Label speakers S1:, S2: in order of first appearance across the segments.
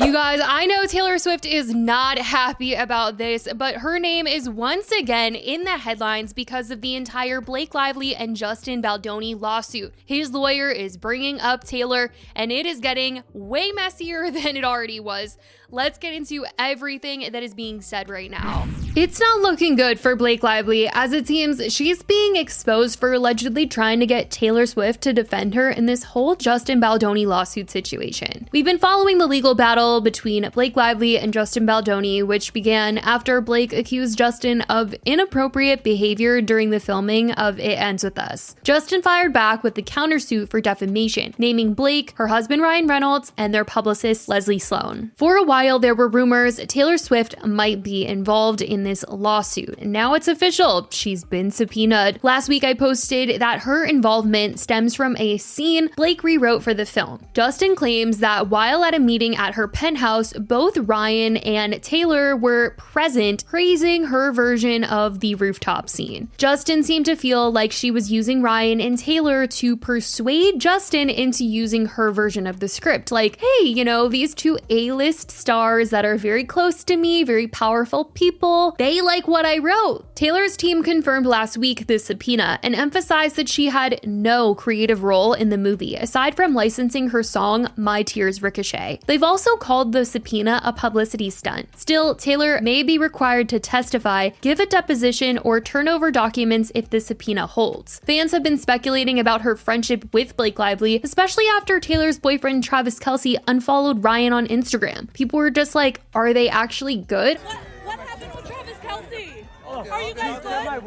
S1: You guys, I know Taylor Swift is not happy about this, but her name is once again in the headlines because of the entire Blake Lively and Justin Baldoni lawsuit. His lawyer is bringing up Taylor, and it is getting way messier than it already was. Let's get into everything that is being said right now. It's not looking good for Blake Lively, as it seems she's being exposed for allegedly trying to get Taylor Swift to defend her in this whole Justin Baldoni lawsuit situation. We've been following the legal battle between Blake Lively and Justin Baldoni, which began after Blake accused Justin of inappropriate behavior during the filming of It Ends With Us. Justin fired back with the countersuit for defamation, naming Blake, her husband Ryan Reynolds, and their publicist Leslie Sloan. For a while, there were rumors Taylor Swift might be involved in this lawsuit, and now it's official. She's been subpoenaed. Last week, I posted that her involvement stems from a scene Blake rewrote for the film. Justin claims that while at a meeting at her penthouse, both Ryan and Taylor were present, praising her version of the rooftop scene. Justin seemed to feel like she was using Ryan and Taylor to persuade Justin into using her version of the script. Like, hey, you know, these two A-list stars that are very close to me, very powerful people, they like what I wrote. Taylor's team confirmed last week the subpoena and emphasized that she had no creative role in the movie, aside from licensing her song My Tears Ricochet. They've also called the subpoena a publicity stunt. Still, Taylor may be required to testify, give a deposition, or turn over documents if the subpoena holds. Fans have been speculating about her friendship with Blake Lively, especially after Taylor's boyfriend Travis Kelce unfollowed Ryan on Instagram. People were just like, are they actually good?
S2: What happened with Travis Kelce? Are you guys good? Are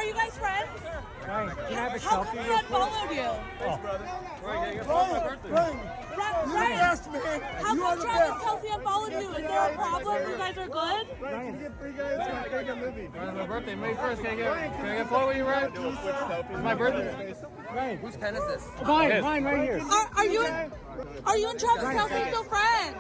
S2: you guys friends?
S3: Ryan, can I have a
S2: How
S3: selfie?
S2: come he unfollowed you?
S3: Ryan,
S2: How come Travis Kelce unfollowed you? Is there a problem? You guys are good?
S3: Ryan, get three guys to make a movie.
S4: Ryan's my birthday, May 1st. Can I get a photo with you, Ryan? It's my birthday.
S3: Ryan,
S4: Whose pen is this?
S3: mine right here.
S2: Are you and Travis Kelce still friends?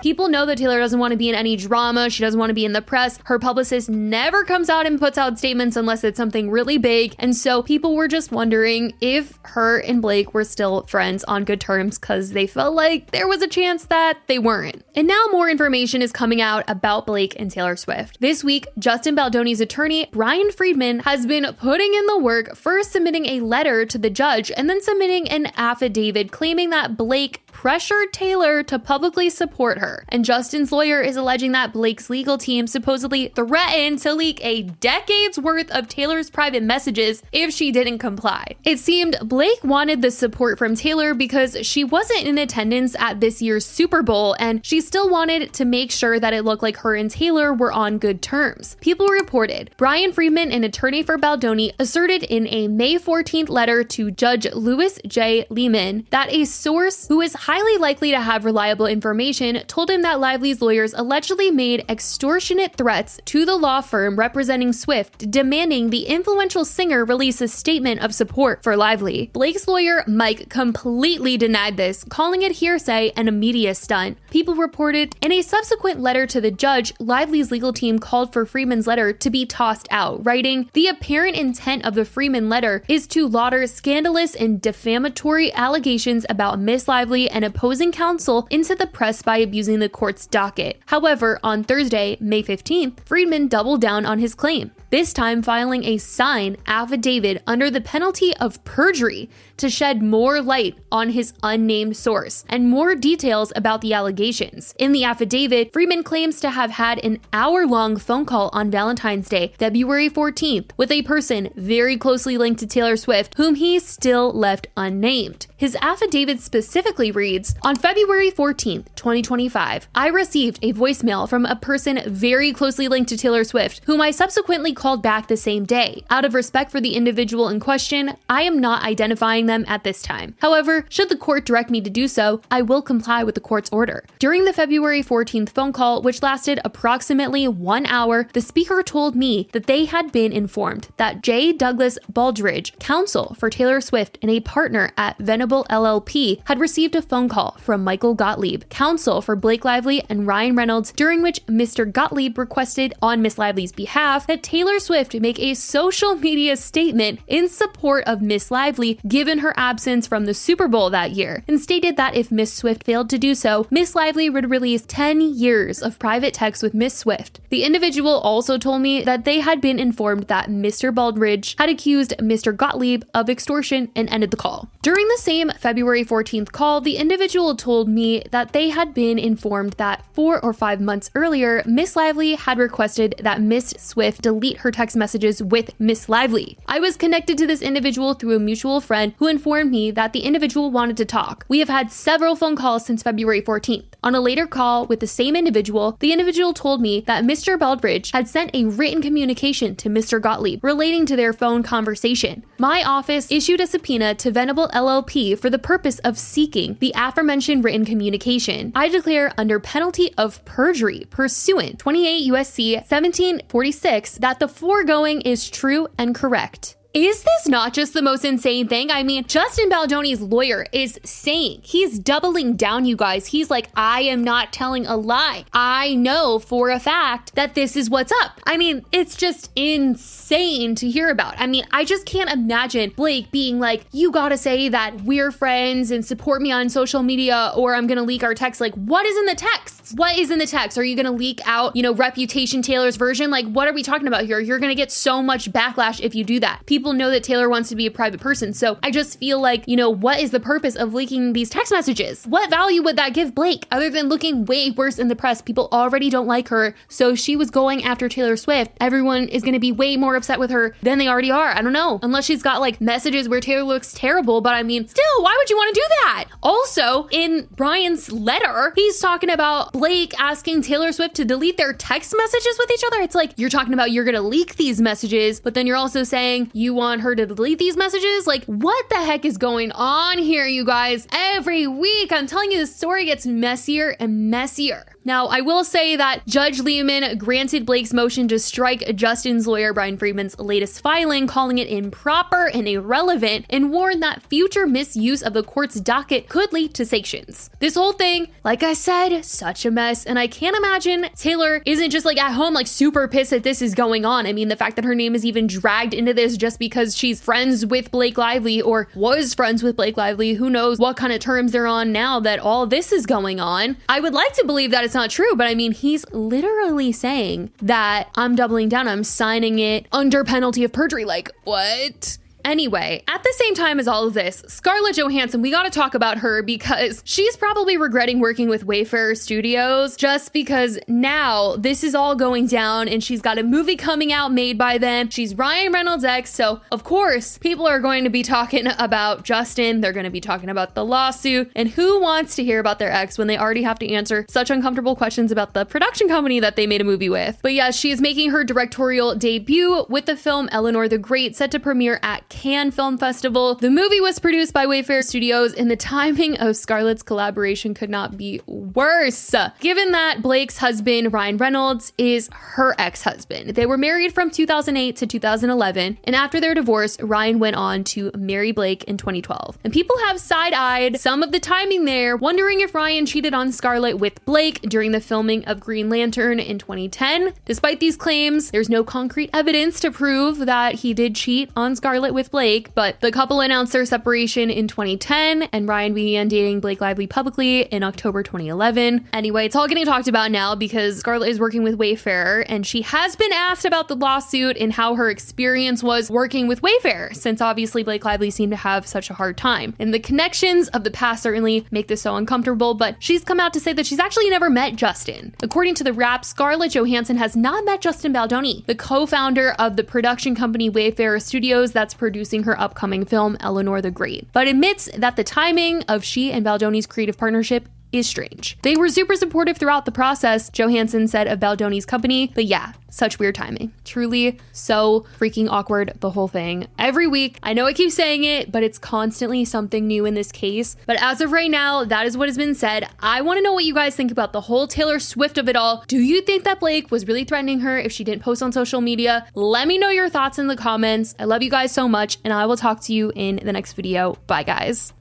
S1: People know that Taylor doesn't want to be in any drama. She doesn't want to be in the press. Her publicist never comes out and puts out statements unless it's something really big. And so people were just wondering if her and Blake were still friends on good terms because they felt like there was a chance that they weren't. And now more information is coming out about Blake and Taylor Swift. This week, Justin Baldoni's attorney, Brian Friedman, has been putting in the work, first submitting a letter to the judge and then submitting an affidavit claiming that Blake pressured Taylor to publicly support her. And Justin's lawyer is alleging that Blake's legal team supposedly threatened to leak a decade's worth of Taylor's private messages if she didn't comply. It seemed Blake wanted the support from Taylor because she wasn't in attendance at this year's Super Bowl, and she still wanted to make sure that it looked like her and Taylor were on good terms. People reported Brian Friedman, an attorney for Baldoni, asserted in a May 14th letter to Judge Louis J. Lehman that a source who is highly likely to have reliable information told him that Lively's lawyers allegedly made extortionate threats to the law firm representing Swift, demanding the influential singer release a statement of support for Lively. Blake's lawyer, Mike, completely denied this, calling it hearsay and a media stunt. People reported in a subsequent letter to the judge, Lively's legal team called for Freeman's letter to be tossed out, writing, "The apparent intent of the Freeman letter is to lauder scandalous and defamatory allegations about Miss Lively and opposing counsel into the press by abusing the court's docket." However, on Thursday, May 15th, Friedman doubled down on his claim, this time filing a signed affidavit under the penalty of perjury to shed more light on his unnamed source and more details about the allegations. In the affidavit, Friedman claims to have had an hour-long phone call on Valentine's Day, February 14th, with a person very closely linked to Taylor Swift, whom he still left unnamed. His affidavit specifically reads, "On February 14th, 2025, I received a voicemail from a person very closely linked to Taylor Swift, whom I subsequently called back the same day. Out of respect for the individual in question, I am not identifying them at this time. However, should the court direct me to do so, I will comply with the court's order." During the February 14th phone call, which lasted approximately 1 hour, the speaker told me that they had been informed that J. Douglas Baldridge, counsel for Taylor Swift and a partner at Venable LLP, had received a phone call from Michael Gottlieb, counsel for Blake Lively and Ryan Reynolds, during which Mr. Gottlieb requested on Miss Lively's behalf that Taylor Taylor Swift make a social media statement in support of Miss Lively given her absence from the Super Bowl that year, and stated that if Miss Swift failed to do so, Miss Lively would release 10 years of private texts with Miss Swift. The individual also told me that they had been informed that Mr. Baldridge had accused Mr. Gottlieb of extortion and ended the call. During the same February 14th call, the individual told me that they had been informed that 4 or 5 months earlier, Miss Lively had requested that Miss Swift delete her text messages with Miss Lively. I was connected to this individual through a mutual friend who informed me that the individual wanted to talk. We have had several phone calls since February 14th. On a later call with the same individual, the individual told me that Mr. Baldridge had sent a written communication to Mr. Gottlieb relating to their phone conversation. My office issued a subpoena to Venable LLP for the purpose of seeking the aforementioned written communication. I declare under penalty of perjury pursuant 28 USC 1746 that the foregoing is true and correct. Is this not just the most insane thing? I mean, Justin Baldoni's lawyer is saying, he's doubling down, you guys. He's like, I am not telling a lie. I know for a fact that this is what's up. I mean, it's just insane to hear about. I mean, I just can't imagine Blake being like, you gotta say that we're friends and support me on social media or I'm gonna leak our text. Like, what is in the text? What is in the text? Are you gonna leak out, Reputation Taylor's version? Like, what are we talking about here? You're gonna get so much backlash if you do that. People know that Taylor wants to be a private person. So I just feel like, what is the purpose of leaking these text messages? What value would that give Blake other than looking way worse in the press? People already don't like her. So she was going after Taylor Swift. Everyone is going to be way more upset with her than they already are. I don't know. Unless she's got like messages where Taylor looks terrible. But I mean, still, why would you want to do that? Also, in Brian's letter, he's talking about Blake asking Taylor Swift to delete their text messages with each other. It's like, you're talking about you're going to leak these messages, but then you're also saying you want her to delete these messages? Like, what the heck is going on here, you guys? Every week, I'm telling you, the story gets messier and messier. Now, I will say that Judge Lehman granted Blake's motion to strike Justin's lawyer Brian Friedman's latest filing, calling it improper and irrelevant, and warned that future misuse of the court's docket could lead to sanctions. This whole thing, like I said, such a mess, and I can't imagine Taylor isn't just like at home like super pissed that this is going on. I mean, the fact that her name is even dragged into this just because she's friends with Blake Lively or was friends with Blake Lively, who knows what kind of terms they're on now that all this is going on. I would like to believe that it's not true, but I mean, he's literally saying that I'm doubling down, I'm signing it under penalty of perjury. Like, what? Anyway, at the same time as all of this, Scarlett Johansson, we gotta talk about her because she's probably regretting working with Wayfarer Studios just because now this is all going down and she's got a movie coming out made by them. She's Ryan Reynolds' ex, so of course, people are going to be talking about Justin. They're going to be talking about the lawsuit, and who wants to hear about their ex when they already have to answer such uncomfortable questions about the production company that they made a movie with? But yeah, she is making her directorial debut with the film Eleanor the Great, set to premiere at Cannes Film Festival. The movie was produced by Wayfarer Studios, and the timing of Scarlett's collaboration could not be worse, given that Blake's husband, Ryan Reynolds, is her ex-husband. They were married from 2008 to 2011, and after their divorce, Ryan went on to marry Blake in 2012. And people have side-eyed some of the timing there, wondering if Ryan cheated on Scarlett with Blake during the filming of Green Lantern in 2010. Despite these claims, there's no concrete evidence to prove that he did cheat on Scarlett with Blake, but the couple announced their separation in 2010, and Ryan began dating Blake Lively publicly in October 2011. Anyway, it's all getting talked about now because Scarlett is working with Wayfarer, and she has been asked about the lawsuit and how her experience was working with Wayfarer, since obviously Blake Lively seemed to have such a hard time. And the connections of the past certainly make this so uncomfortable, but she's come out to say that she's actually never met Justin. According to the Wrap, Scarlett Johansson has not met Justin Baldoni, the co-founder of the production company Wayfarer Studios that's producing her upcoming film Eleanor the Great, but admits that the timing of she and Baldoni's creative partnership is strange. They were super supportive throughout the process, Johansson said of Baldoni's company, but yeah, such weird timing. Truly so freaking awkward, the whole thing. Every week, I know I keep saying it, but it's constantly something new in this case. But as of right now, that is what has been said. I want to know what you guys think about the whole Taylor Swift of it all. Do you think that Blake was really threatening her if she didn't post on social media? Let me know your thoughts in the comments. I love you guys so much, and I will talk to you in the next video. Bye, guys.